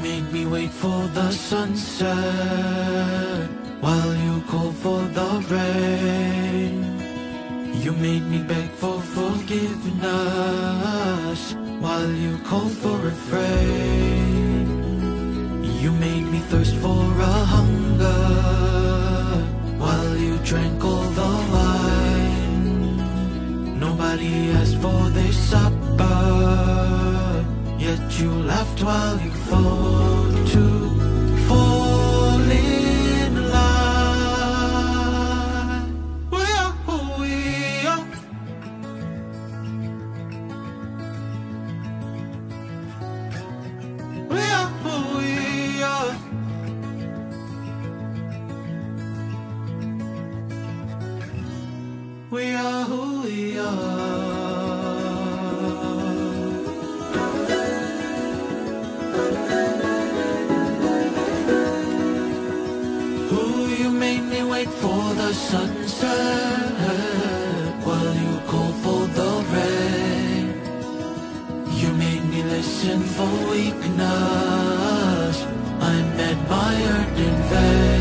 made me wait for the sunset while you called for the rain. You made me beg for forgiveness while you called for refrain. You made me thirst for a hunger while you drank all the wine. Nobody asked for this supper, yet you laughed while you fought to fall in line. We are who we are. We are who we are. We are who we are. You made me wait for the sunset while you called for the rain. You made me listen for weakness I'm admired in vain.